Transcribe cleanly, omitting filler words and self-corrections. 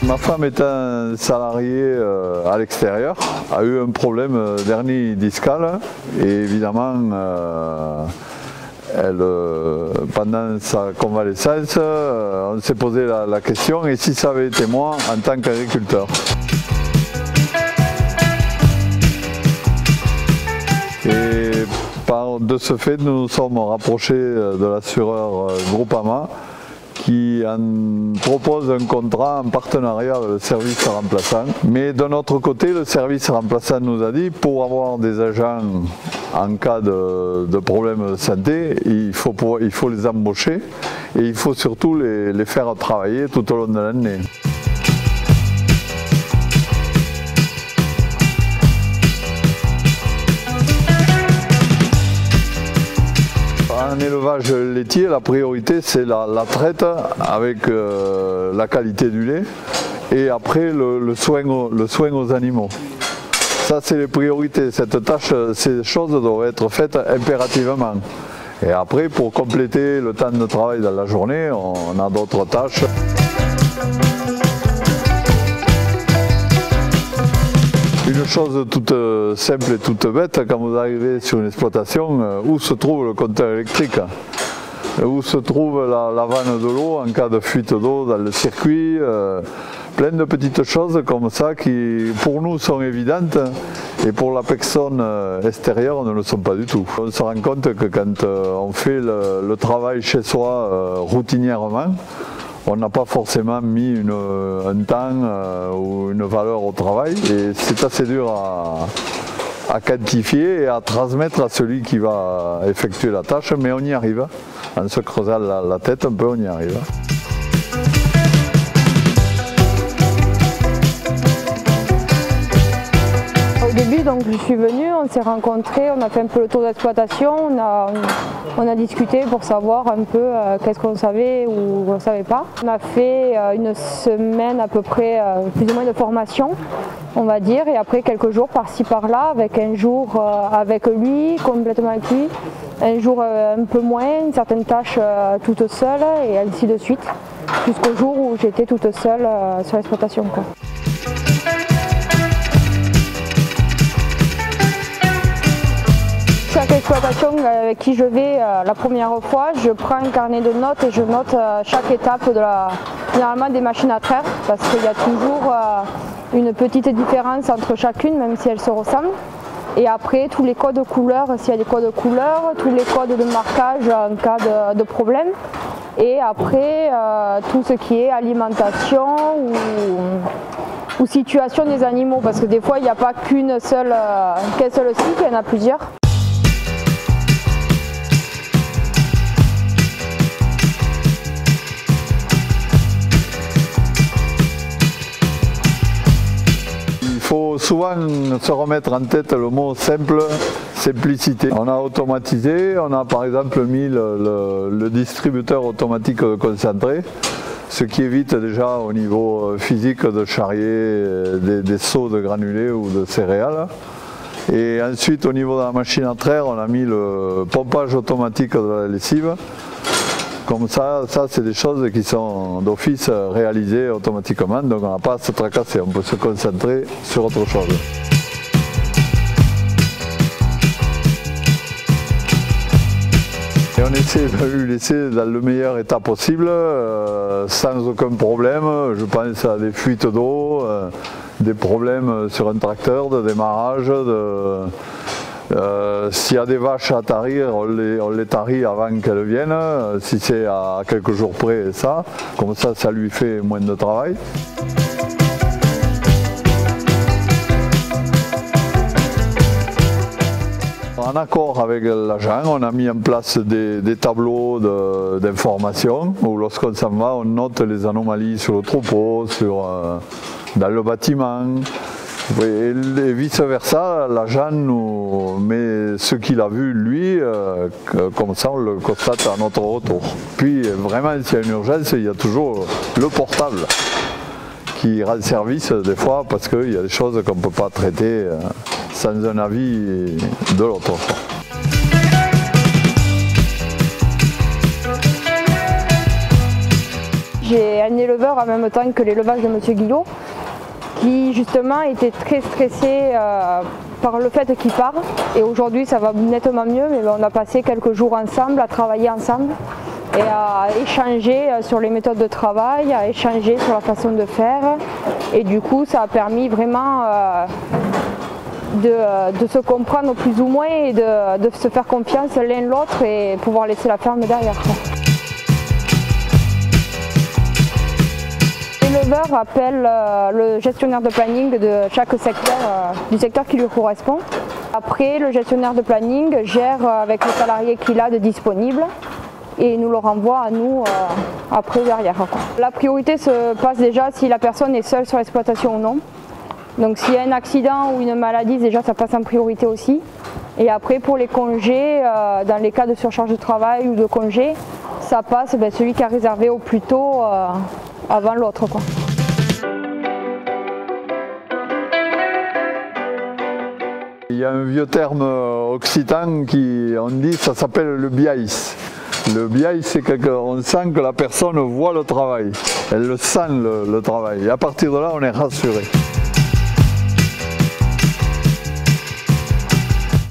Ma femme est un salarié à l'extérieur, a eu un problème d'hernie discale et évidemment pendant sa convalescence, on s'est posé la question et si ça avait été moi en tant qu'agriculteur. Et de ce fait, nous nous sommes rapprochés de l'assureur Groupama qui propose un contrat en partenariat avec le service remplaçant. Mais de notre côté, le service remplaçant nous a dit pour avoir des agents en cas de problème de santé, il faut les embaucher et il faut surtout les faire travailler tout au long de l'année. En élevage laitier, la priorité c'est la traite avec la qualité du lait et après le soin aux animaux. Ça c'est les priorités, cette tâche, ces choses doivent être faites impérativement. Et après pour compléter le temps de travail dans la journée, on a d'autres tâches. Une chose toute simple et toute bête, quand vous arrivez sur une exploitation, où se trouve le compteur électrique? Où se trouve la vanne de l'eau en cas de fuite d'eau dans le circuit? Plein de petites choses comme ça qui pour nous sont évidentes et pour la personne extérieure ne le sont pas du tout. On se rend compte que quand on fait le travail chez soi routinièrement, on n'a pas forcément mis un temps ou une valeur au travail et c'est assez dur à quantifier et à transmettre à celui qui va effectuer la tâche, mais on y arrive. En se creusant la tête un peu, on y arrive. Au début, donc, je suis venue, on s'est rencontrés, on a fait un peu le tour d'exploitation, on a discuté pour savoir un peu qu'est-ce qu'on savait ou on ne savait pas. On a fait une semaine à peu près, plus ou moins de formation, on va dire, et après quelques jours par-ci par-là, avec un jour avec lui, complètement avec lui, un jour un peu moins, une certaine tâche toute seule et ainsi de suite, jusqu'au jour où j'étais toute seule sur l'exploitation. Chaque exploitation avec qui je vais la première fois, je prends un carnet de notes et je note chaque étape généralement des machines à traire parce qu'il y a toujours une petite différence entre chacune même si elles se ressemblent. Et après tous les codes couleurs, s'il y a des codes couleurs, tous les codes de marquage en cas de problème. Et après tout ce qui est alimentation ou situation des animaux parce que des fois il n'y a pas qu'un seul cycle, il y en a plusieurs. Il faut souvent se remettre en tête le mot simple, simplicité. On a automatisé, on a par exemple mis le distributeur automatique de concentré, ce qui évite déjà au niveau physique de charrier des seaux de granulés ou de céréales. Et ensuite au niveau de la machine à traire, on a mis le pompage automatique de la lessive. Comme ça c'est des choses qui sont d'office réalisées automatiquement, donc on n'a pas à se tracasser, on peut se concentrer sur autre chose. Et on essaie de lui laisser dans le meilleur état possible, sans aucun problème. Je pense à des fuites d'eau, des problèmes sur un tracteur, de démarrage, s'il y a des vaches à tarir, on les tarit avant qu'elles viennent, si c'est à quelques jours près, comme ça lui fait moins de travail. En accord avec l'agent, on a mis en place des tableaux d'information où lorsqu'on s'en va, on note les anomalies sur le troupeau, dans le bâtiment. Et vice versa, l'agent nous met ce qu'il a vu lui, comme ça on le constate à notre retour. Puis vraiment s'il y a une urgence, il y a toujours le portable qui rend service des fois parce qu'il y a des choses qu'on ne peut pas traiter sans un avis de l'autre. j'ai un éleveur en même temps que l'élevage de Monsieur Guillot, qui justement était très stressé par le fait qu'il part. Et aujourd'hui ça va nettement mieux, mais on a passé quelques jours ensemble, à travailler ensemble et à échanger sur les méthodes de travail, à échanger sur la façon de faire. Et du coup ça a permis vraiment de se comprendre plus ou moins et de se faire confiance l'un l'autre et pouvoir laisser la ferme derrière. L'éleveur appelle le gestionnaire de planning de chaque secteur, du secteur qui lui correspond. Après, le gestionnaire de planning gère avec le salarié qu'il a de disponible et nous le renvoie à nous après derrière. La priorité se passe déjà si la personne est seule sur l'exploitation ou non. Donc s'il y a un accident ou une maladie, déjà ça passe en priorité aussi. Et après pour les congés, dans les cas de surcharge de travail ou de congés, ça passe celui qui a réservé au plus tôt avant l'autre. Il y a un vieux terme occitan qui, on dit, ça s'appelle le biaïs. Le biaïs, c'est qu'on sent que la personne voit le travail, elle le sent le travail. Et à partir de là, on est rassuré.